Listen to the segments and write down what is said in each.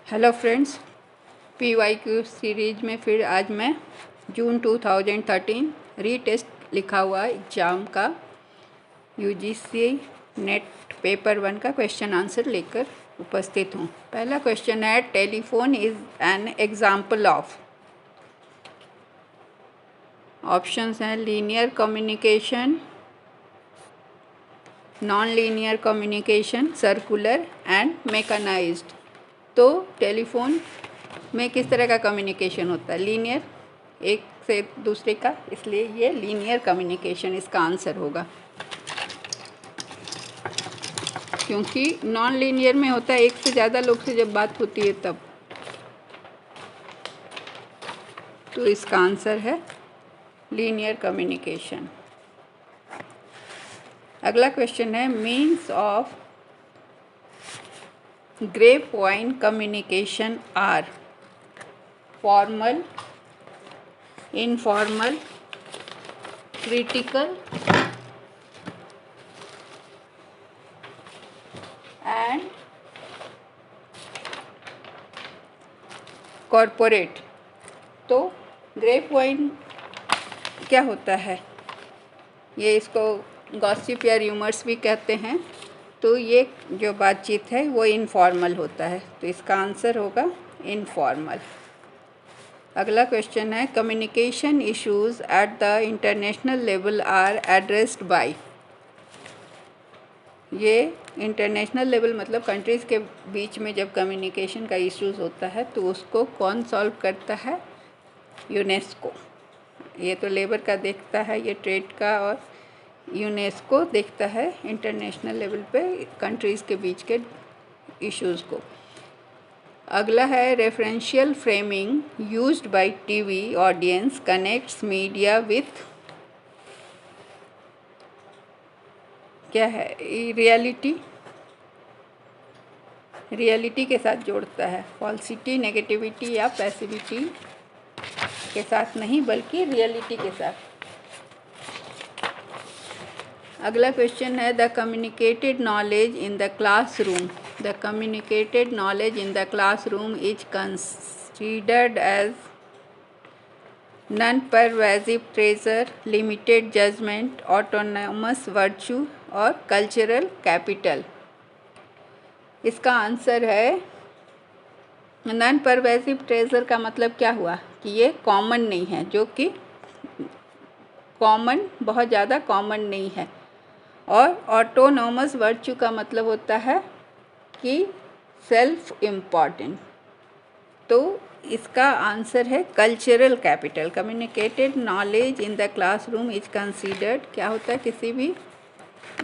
Hello friends, PYQ series में फिर आज मैं जून 2013 रीटेस्ट लिखा हुआ एग्ज़ाम का UGC नेट पेपर 1 का क्वेश्चन आंसर लेकर उपस्थित हूँ। पहला क्वेश्चन है, telephone is an example of. Options हैं linear communication, non linear communication, circular and mechanised. तो टेलीफोन में किस तरह का कम्युनिकेशन होता है? लीनियर, एक से दूसरे का, इसलिए ये लीनियर कम्युनिकेशन इसका आंसर होगा। क्योंकि नॉन लीनियर में होता है एक से ज़्यादा लोग से जब बात होती है तब, तो इसका आंसर है लीनियर कम्युनिकेशन। अगला क्वेश्चन है, means of grapevine communication are formal, informal, critical and corporate. तो ग्रेपवाइन क्या होता है? ये इसको गॉसिप या र्यूमर्स भी कहते हैं। तो ये जो बातचीत है वो इनफॉर्मल होता है, तो इसका आंसर होगा इनफॉर्मल। अगला क्वेश्चन है, communication issues at the international level are addressed by. ये इंटरनेशनल लेवल मतलब कंट्रीज़ के बीच में जब कम्युनिकेशन का इश्यूज होता है तो उसको कौन सॉल्व करता है? यूनेस्को। ये तो लेबर का देखता है, ये ट्रेड का, और यूनेस्को देखता है इंटरनेशनल लेवल पे कंट्रीज़ के बीच के इश्यूज़ को। अगला है, referential framing used by TV audience connects media with. क्या है? रियलिटी, रियलिटी के साथ जोड़ता है। फॉल्सिटी, नेगेटिविटी या पैसिविटी के साथ नहीं, बल्कि रियलिटी के साथ। अगला क्वेश्चन है, the communicated knowledge in the classroom. The communicated knowledge in the classroom is considered as non pervasive treasure, limited judgement, autonomous virtue और कल्चरल कैपिटल। इसका आंसर है नॉन परवेसिव ट्रेजर। का मतलब क्या हुआ कि ये कॉमन नहीं है, जो कि कॉमन, बहुत ज़्यादा कॉमन नहीं है। और ऑटोनोमस वर्च्यू का मतलब होता है कि सेल्फ इम्पॉर्टेंट। तो इसका आंसर है cultural capital. Communicated knowledge in the classroom is considered, क्या होता है? किसी भी,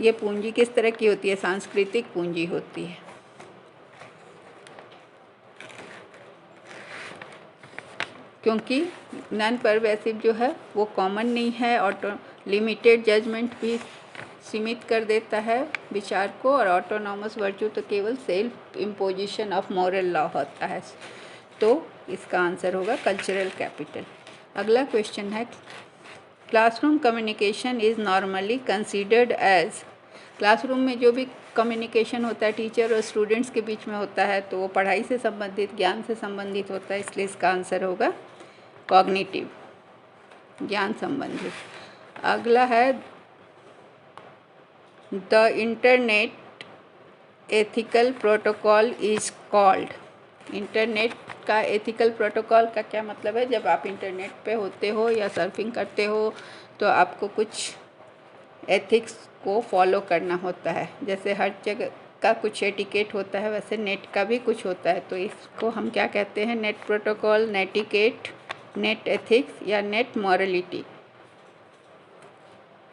ये पूंजी किस तरह की होती है? सांस्कृतिक पूंजी होती है। क्योंकि नॉन परवेसिव जो है वो कॉमन नहीं है, लिमिटेड जजमेंट भी सीमित कर देता है विचार को, और ऑटोनॉमस वर्च्यू तो केवल self imposition of moral law होता है। तो इसका आंसर होगा कल्चरल कैपिटल। अगला क्वेश्चन है, classroom communication is normally considered as. Classroom में जो भी कम्युनिकेशन होता है टीचर और स्टूडेंट्स के बीच में होता है, तो वो पढ़ाई से संबंधित, ज्ञान से संबंधित होता है, इसलिए इसका आंसर होगा कॉग्निटिव, ज्ञान संबंधित। अगला है, the internet ethical protocol is called. Internet का एथिकल प्रोटोकॉल का क्या मतलब है? जब आप इंटरनेट पे होते हो या सर्फिंग करते हो तो आपको कुछ एथिक्स को फॉलो करना होता है। जैसे हर जगह का कुछ एटिकेट होता है, वैसे नेट का भी कुछ होता है। तो इसको हम क्या कहते हैं? Net protocol, netiquette, net ethics या नेट मॉरलिटी।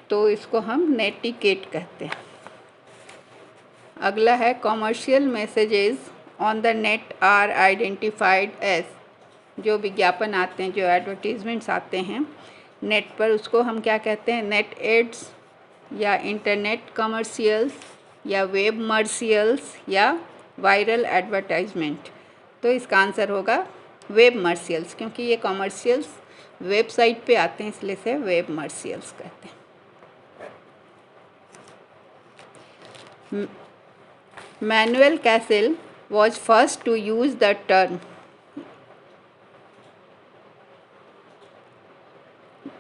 तो इसको हम नेटिकेट कहते हैं। अगला है, commercial messages on the net are identified as. जो विज्ञापन आते हैं, जो एडवर्टीजमेंट्स आते हैं नेट पर, उसको हम क्या कहते हैं? नेट एड्स या इंटरनेट कमर्शियल्स या वेब मर्शियल्स या वायरल एडवर्टाइजमेंट। तो इसका आंसर होगा वेब मर्शियल्स, क्योंकि ये कमर्शियल्स वेबसाइट पे आते हैं, इसलिए से वेब मर्शियल्स कहते हैं। Manual castle was first to use the term,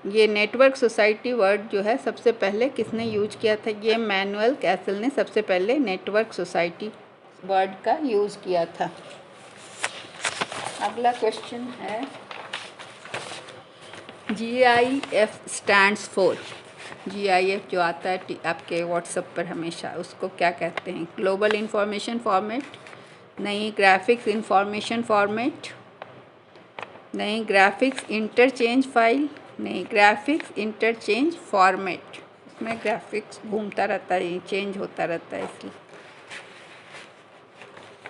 ये नेटवर्क सोसाइटी वर्ड जो है सबसे पहले किसने यूज किया था? ये मैनुअल कैसल ने सबसे पहले नेटवर्क सोसाइटी वर्ड का यूज किया था। अगला क्वेश्चन है GIF स्टैंड्स फॉर, GIF जो आता है आपके व्हाट्सएप पर हमेशा, उसको क्या कहते हैं? ग्लोबल इंफॉर्मेशन फॉर्मेट, नहीं। ग्राफिक्स इंफॉर्मेशन फॉर्मेट, नहीं। ग्राफिक्स इंटरचेंज फाइल, नहीं। ग्राफिक्स इंटरचेंज फॉर्मेट, इसमें ग्राफिक्स घूमता रहता है, चेंज होता रहता है इसलिए।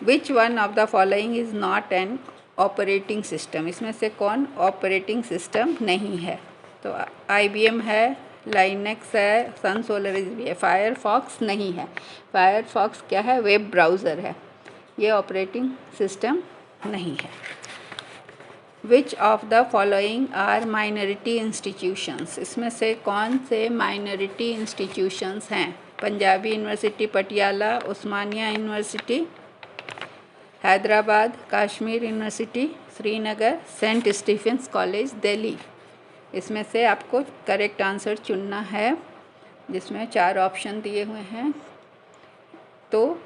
Which one of the following is not an operating system, इसमें से कौन ऑपरेटिंग सिस्टम नहीं है? तो IBM है, लाइनेक्स है, सन सोलरिस भी है। फायरफॉक्स नहीं है। फायरफॉक्स क्या है? वेब ब्राउज़र है, ये ऑपरेटिंग सिस्टम नहीं है। Which of the following are minority institutions, इसमें से कौन से माइनॉरिटी इंस्टीट्यूशंस हैं? Punjabi university Patiala, Osmania university Hyderabad, Kashmir university Srinagar, saint Stephen's college Delhi. इसमें से आपको करेक्ट आंसर चुनना है, जिसमें 4 ऑप्शन दिए हुए हैं। तो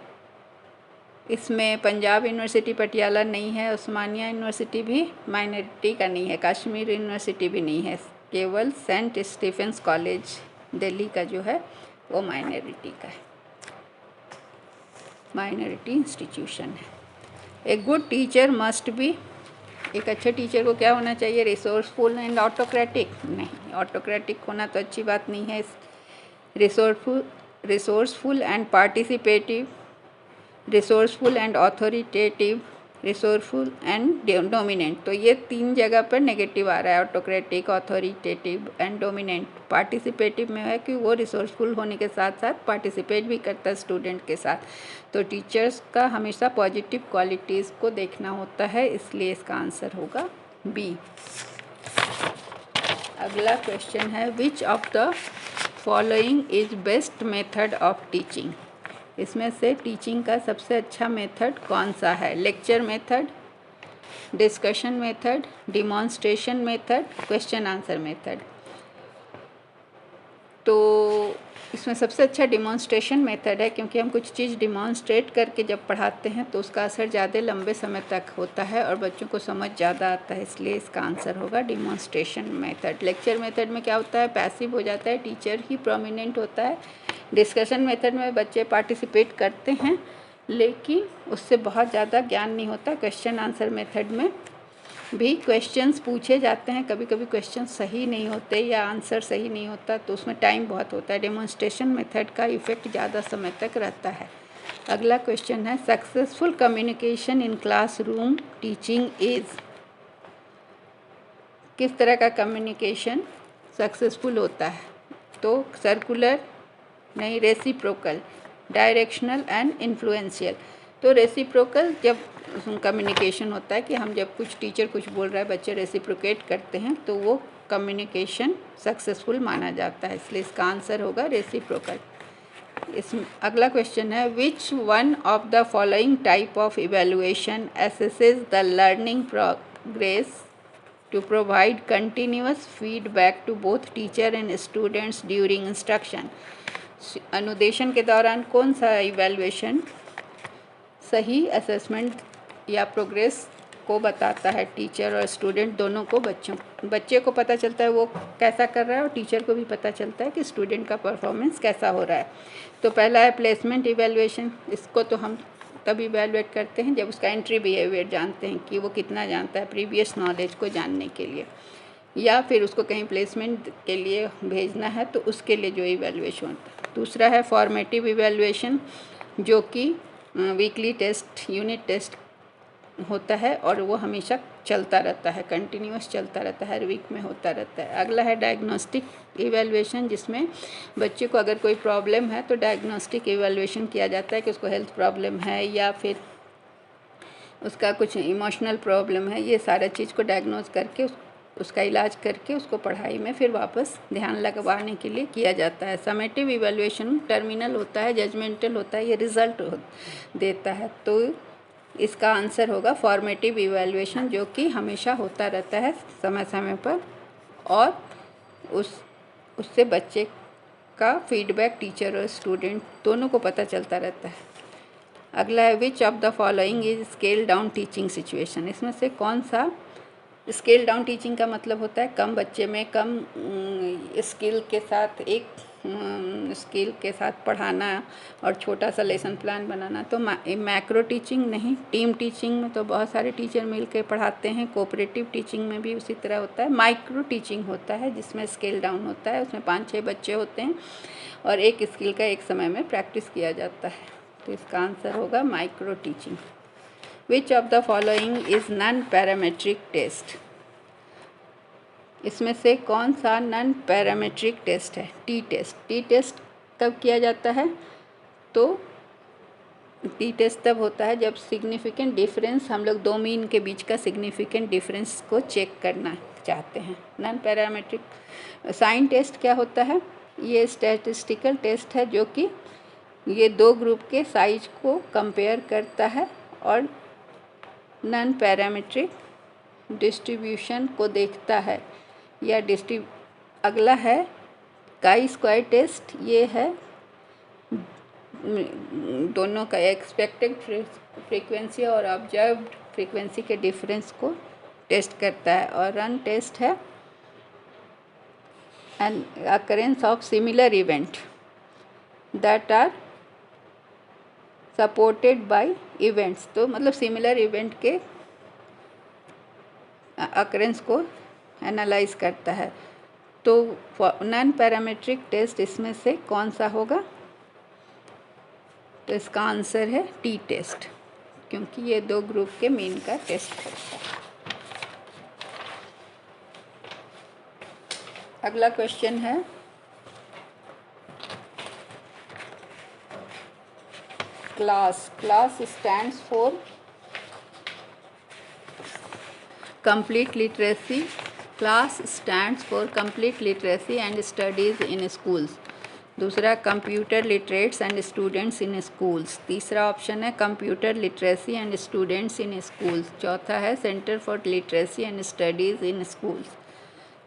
इसमें पंजाब यूनिवर्सिटी पटियाला नहीं है, उस्मानिया यूनिवर्सिटी भी माइनॉरिटी का नहीं है, कश्मीर यूनिवर्सिटी भी नहीं है, केवल सेंट स्टीफेंस कॉलेज दिल्ली का जो है वो माइनॉरिटी का है, माइनॉरिटी इंस्टीट्यूशन है। A good teacher must be, एक अच्छे टीचर को क्या होना चाहिए? रिसोर्सफुल एंड ऑटोक्रेटिक, नहीं। ऑटोक्रेटिक होना तो अच्छी बात नहीं है। Resourceful and participative, resourceful and authoritative, resourceful and dominant. तो ये 3 जगह पर नेगेटिव आ रहा है, autocratic, authoritative and dominant. Participative में है कि वो रिसोर्सफुल होने के साथ साथ पार्टिसिपेट भी करता है स्टूडेंट के साथ। तो टीचर्स का हमेशा पॉजिटिव क्वालिटीज़ को देखना होता है, इसलिए इसका आंसर होगा बी। अगला क्वेश्चन है which of the following is best method of teaching, इसमें से टीचिंग का सबसे अच्छा मेथड कौन सा है? Lecture method, discussion method, demonstration method, question answer method. तो इसमें सबसे अच्छा डिमॉन्स्ट्रेशन मेथड है, क्योंकि हम कुछ चीज़ डिमॉन्स्ट्रेट करके जब पढ़ाते हैं तो उसका असर ज़्यादा लंबे समय तक होता है और बच्चों को समझ ज़्यादा आता है, इसलिए इसका आंसर होगा डिमॉन्स्ट्रेशन मेथड। लेक्चर मेथड में क्या होता है? पैसिव हो जाता है, टीचर ही प्रोमिनेंट होता है। डिस्कशन मेथड में बच्चे पार्टिसिपेट करते हैं लेकिन उससे बहुत ज़्यादा ज्ञान नहीं होता। क्वेश्चन आंसर मेथड में भी क्वेश्चंस पूछे जाते हैं, कभी कभी क्वेश्चन सही नहीं होते या आंसर सही नहीं होता, तो उसमें टाइम बहुत होता है। डेमोन्स्ट्रेशन मेथड का इफ़ेक्ट ज़्यादा समय तक रहता है। अगला क्वेश्चन है successful communication in classroom teaching is, किस तरह का कम्युनिकेशन सक्सेसफुल होता है? तो सर्कुलर, नहीं। Reciprocal, directional and influential. तो रेसिप्रोकल जब कम्युनिकेशन होता है कि हम जब कुछ टीचर कुछ बोल रहा है, बच्चे रेसिप्रोकेट करते हैं, तो वो कम्युनिकेशन सक्सेसफुल माना जाता है, इसलिए इसका आंसर होगा रेसिप्रोकल। अगला क्वेश्चन है which one of the following type of evaluation assesses the learning progress to provide continuous feedback to both teacher and students during instruction। अनुदेशन के दौरान कौन सा इवैल्यूएशन सही असेसमेंट या प्रोग्रेस को बताता है? टीचर और स्टूडेंट दोनों को, बच्चे को पता चलता है वो कैसा कर रहा है और टीचर को भी पता चलता है कि स्टूडेंट का परफॉर्मेंस कैसा हो रहा है। तो पहला है प्लेसमेंट इवैल्यूएशन, इसको तो हम तब इवैल्यूएट करते हैं जब उसका एंट्री बिहेवियर जानते हैं कि वो कितना जानता है प्रीवियस नॉलेज को जानने के लिए, या फिर उसको कहीं प्लेसमेंट के लिए भेजना है तो उसके लिए जो इवैल्यूएशन होता है। दूसरा है फॉर्मेटिव इवैल्यूएशन, जो कि वीकली टेस्ट, यूनिट टेस्ट होता है और वो हमेशा चलता रहता है, कंटिन्यूस चलता रहता है, हर वीक में होता रहता है। अगला है डायग्नोस्टिक इवैल्यूएशन, जिसमें बच्चे को अगर कोई प्रॉब्लम है तो डायग्नोस्टिक इवैल्यूएशन किया जाता है कि उसको हेल्थ प्रॉब्लम है या फिर उसका कुछ इमोशनल प्रॉब्लम है, ये सारा चीज़ को डायग्नोज करके उसका इलाज करके उसको पढ़ाई में फिर वापस ध्यान लगवाने के लिए किया जाता है। समेटिव इवैल्यूएशन टर्मिनल होता है, जजमेंटल होता है, ये रिज़ल्ट देता है। तो इसका आंसर होगा फॉर्मेटिव इवैल्यूएशन, जो कि हमेशा होता रहता है समय समय पर, और उससे बच्चे का फीडबैक टीचर और स्टूडेंट दोनों को पता चलता रहता है। अगला है which of the following is scale down teaching situation. इसमें से कौन सा स्केल डाउन टीचिंग का मतलब होता है कम बच्चे में कम स्किल के साथ एक स्किल के साथ पढ़ाना और छोटा सा लेसन प्लान बनाना। तो मैक्रो टीचिंग नहीं, टीम टीचिंग में तो बहुत सारे टीचर मिल के पढ़ाते हैं। कोऑपरेटिव टीचिंग में भी उसी तरह होता है। माइक्रो टीचिंग होता है जिसमें स्केल डाउन होता है, उसमें 5-6 बच्चे होते हैं और एक स्किल का एक समय में प्रैक्टिस किया जाता है। तो इसका आंसर होगा micro teaching. Which of the following is non parametric test. इसमें से कौन सा नॉन पैरामेट्रिक टेस्ट है? T test. टी टेस्ट कब किया जाता है? तो टी टेस्ट तब होता है जब सिग्निफिकेंट डिफरेंस, हम लोग दो मीन के बीच का सिग्निफिकेंट डिफरेंस को चेक करना चाहते हैं। नॉन पैरामेट्रिक साइन टेस्ट क्या होता है? ये स्टैटिस्टिकल टेस्ट है जो कि ये दो ग्रुप के साइज को कंपेयर करता है और नॉन पैरामेट्रिक डिस्ट्रीब्यूशन को देखता है या अगला है काई स्क्वायर टेस्ट। ये है दोनों का एक्सपेक्टेड फ्रीक्वेंसी और ऑब्जर्व्ड फ्रीक्वेंसी के डिफरेंस को टेस्ट करता है। और रन टेस्ट है an occurrence of similar event that are supported by events. तो मतलब सिमिलर इवेंट के अकरेंस को एनालाइज करता है। तो नॉन पैरामेट्रिक टेस्ट इसमें से कौन सा होगा? तो इसका आंसर है टी टेस्ट, क्योंकि ये दो ग्रुप के मीन का टेस्ट करता है। अगला क्वेश्चन है class. Class stands for complete literacy. Class stands for complete literacy and studies in schools. दूसरा computer literates and students in schools. तीसरा ऑप्शन है computer literacy and students in schools. चौथा है centre for literacy and studies in schools.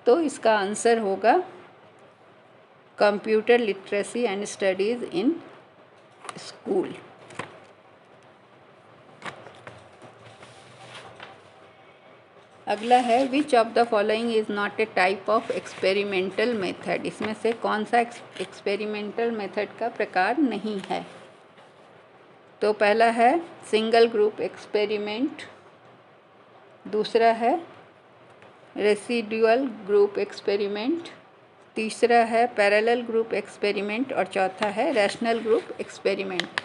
तो इसका answer होगा computer literacy and studies in school. अगला है which of the following is not a type of experimental method. इसमें से कौन सा एक्सपेरिमेंटल मेथड का प्रकार नहीं है? तो पहला है सिंगल ग्रुप एक्सपेरिमेंट, दूसरा है रेसिडुअल ग्रुप एक्सपेरिमेंट, तीसरा है पैरेलल ग्रुप एक्सपेरिमेंट और चौथा है रैशनल ग्रुप एक्सपेरिमेंट।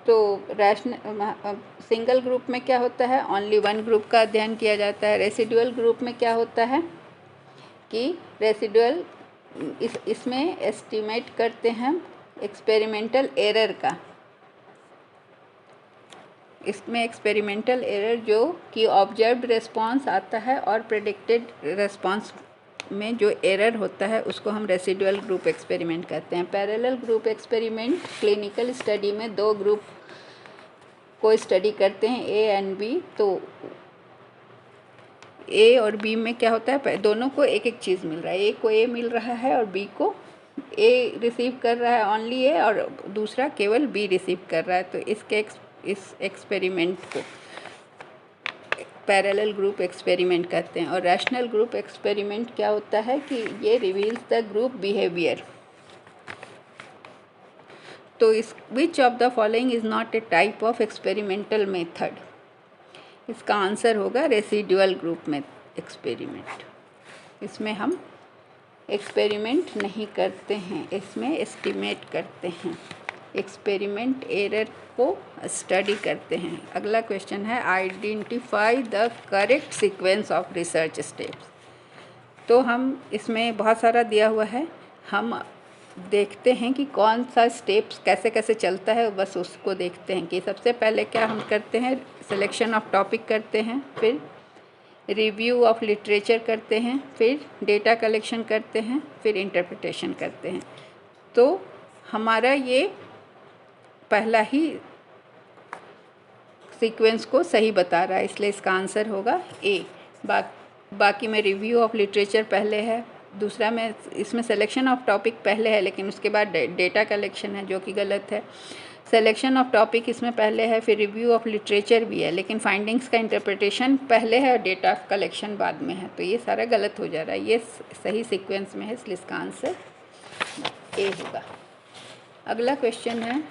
तो सिंगल ग्रुप में क्या होता है? ओनली वन ग्रुप का अध्ययन किया जाता है। रेसिडुअल ग्रुप में क्या होता है कि रेसिडुअल इसमें एस्टिमेट करते हैं एक्सपेरिमेंटल एरर का। इसमें एक्सपेरिमेंटल एरर जो कि ऑब्जर्व्ड रिस्पांस आता है और प्रेडिक्टेड रिस्पांस में जो एरर होता है उसको हम रेसिडुअल ग्रुप एक्सपेरिमेंट कहते हैं। Parallel group experiment clinical study में दो ग्रुप को स्टडी करते हैं, ए एंड बी। तो ए और बी में क्या होता है? दोनों को एक एक चीज़ मिल रहा है। ए को ए मिल रहा है और बी को ए रिसीव कर रहा है, ओनली ए, और दूसरा केवल बी रिसीव कर रहा है। तो इस एक्सपेरिमेंट को पैरेलल ग्रुप एक्सपेरिमेंट कहते हैं। और रैशनल ग्रुप एक्सपेरिमेंट क्या होता है कि ये रिवील्स द ग्रुप बिहेवियर। तो इस विच of the following is not a type of experimental method. इसका आंसर होगा रेसिडुअल ग्रुप में एक्सपेरिमेंट। इसमें हम एक्सपेरिमेंट नहीं करते हैं, इसमें एस्टिमेट करते हैं, एक्सपेरिमेंट एरर को स्टडी करते हैं। अगला क्वेश्चन है identify the correct sequence of research steps. तो हम इसमें बहुत सारा दिया हुआ है, हम देखते हैं कि कौन सा स्टेप्स कैसे कैसे चलता है, बस उसको देखते हैं कि सबसे पहले क्या हम करते हैं, सिलेक्शन ऑफ टॉपिक करते हैं, फिर रिव्यू ऑफ लिटरेचर करते हैं, फिर डेटा कलेक्शन करते हैं, फिर इंटरप्रिटेशन करते हैं। तो हमारा ये पहला ही सीक्वेंस को सही बता रहा है, इसलिए इसका आंसर होगा ए। बाकी में रिव्यू ऑफ लिटरेचर पहले है, दूसरा में इसमें सिलेक्शन ऑफ टॉपिक पहले है लेकिन उसके बाद डेटा कलेक्शन है जो कि गलत है। सिलेक्शन ऑफ टॉपिक इसमें पहले है, फिर रिव्यू ऑफ लिटरेचर भी है, लेकिन फाइंडिंग्स का इंटरप्रिटेशन पहले है और डेटा कलेक्शन बाद में है, तो ये सारा गलत हो जा रहा है। ये सही सीक्वेंस में है, इसलिए इसका आंसर ए होगा। अगला क्वेश्चन है,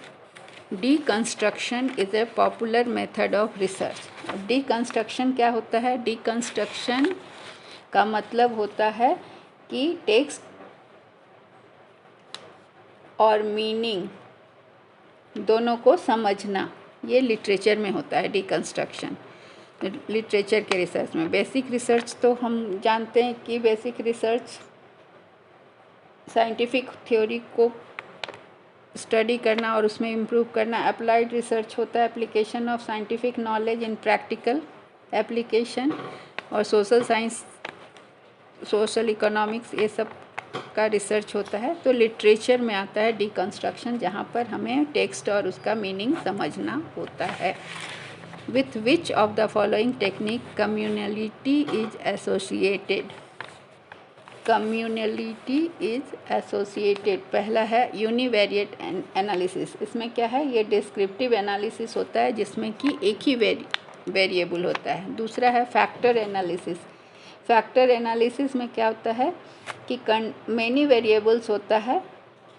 deconstruction is a popular method of research. Deconstruction क्या होता है? डिकंस्ट्रक्शन का मतलब होता है कि टेक्स्ट और मीनिंग दोनों को समझना, ये लिटरेचर में होता है डिकंस्ट्रक्शन, लिटरेचर के रिसर्च में। बेसिक रिसर्च तो हम जानते हैं कि बेसिक रिसर्च साइंटिफिक थ्योरी को स्टडी करना और उसमें इम्प्रूव करना। अप्लाइड रिसर्च होता है application of scientific knowledge in practical application. और सोशल साइंस, सोशल इकोनॉमिक्स, ये सब का रिसर्च होता है। तो लिटरेचर में आता है डिकंस्ट्रक्शन, जहाँ पर हमें टेक्स्ट और उसका मीनिंग समझना होता है। With which of the following technique communality is associated? Communality is associated, पहला है यूनिवेरिएट एनालिसिस। इसमें क्या है? ये डिस्क्रिप्टिव एनालिसिस होता है जिसमें कि एक ही वेरिएबल होता है। दूसरा है फैक्टर एनालिसिस। फैक्टर एनालिसिस में क्या होता है कि मेनी वेरिएबल्स होता है,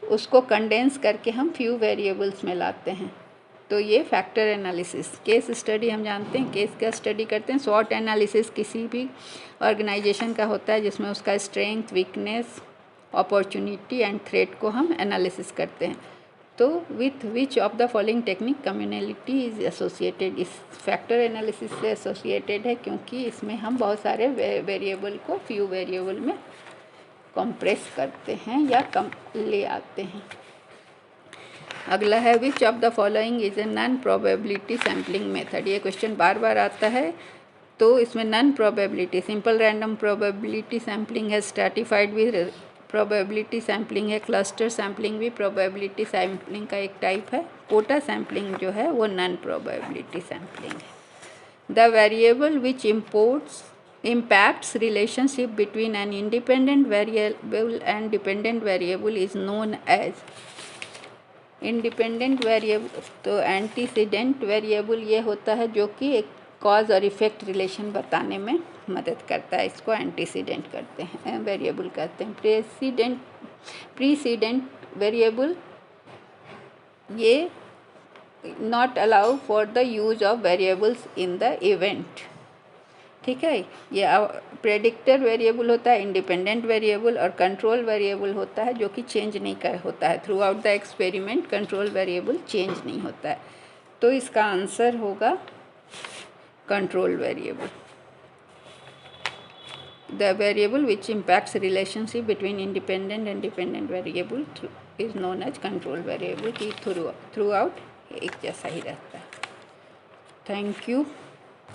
उसको कंडेंस करके हम फ्यू वेरिएबल्स में लाते हैं, तो ये फैक्टर एनालिसिस। केस स्टडी हम जानते हैं, केस का स्टडी करते हैं। स्वॉट एनालिसिस किसी भी ऑर्गेनाइजेशन का होता है जिसमें उसका strength, weakness, opportunity and threat को हम एनालिसिस करते हैं। तो with which of the following technique communality is associated? इस फैक्टर एनालिसिस से एसोसिएटेड है क्योंकि इसमें हम बहुत सारे वेरिएबल को फ्यू वेरिएबल में कंप्रेस करते हैं या कम ले आते हैं। अगला है, which of the following is a non probability sampling method? ये क्वेश्चन बार बार आता है, तो इसमें non probability, simple random probability sampling है, स्ट्रैटिफाइड भी प्रोबेबिलिटी सैम्पलिंग है, क्लस्टर सैम्पलिंग भी प्रोबेबिलिटी सैम्पलिंग का एक टाइप है, कोटा सैम्पलिंग जो है वो नॉन प्रोबेबिलिटी सैम्पलिंग है। The variable which impacts relationship between an independent variable and dependent variable is known as? Independent variable तो एंटीसीडेंट वेरिएबल ये होता है जो कि एक कॉज और इफ़ेक्ट रिलेशन बताने में मदद करता है, इसको एंटीसीडेंट करते हैं, वेरिएबल कहते हैं। प्रीसीडेंट वेरिएबल ये not allow for the use of variables in the event, ठीक है। ये प्रेडिक्टर वेरिएबल होता है, इंडिपेंडेंट वेरिएबल, और कंट्रोल वेरिएबल होता है जो कि चेंज नहीं होता है throughout the experiment. Control variable change नहीं होता है, तो इसका आंसर होगा control variable. The variable which impacts relationship between independent and dependent variable is known as control variable, की थ्रू आउट एक जैसा ही रहता है। Thank you.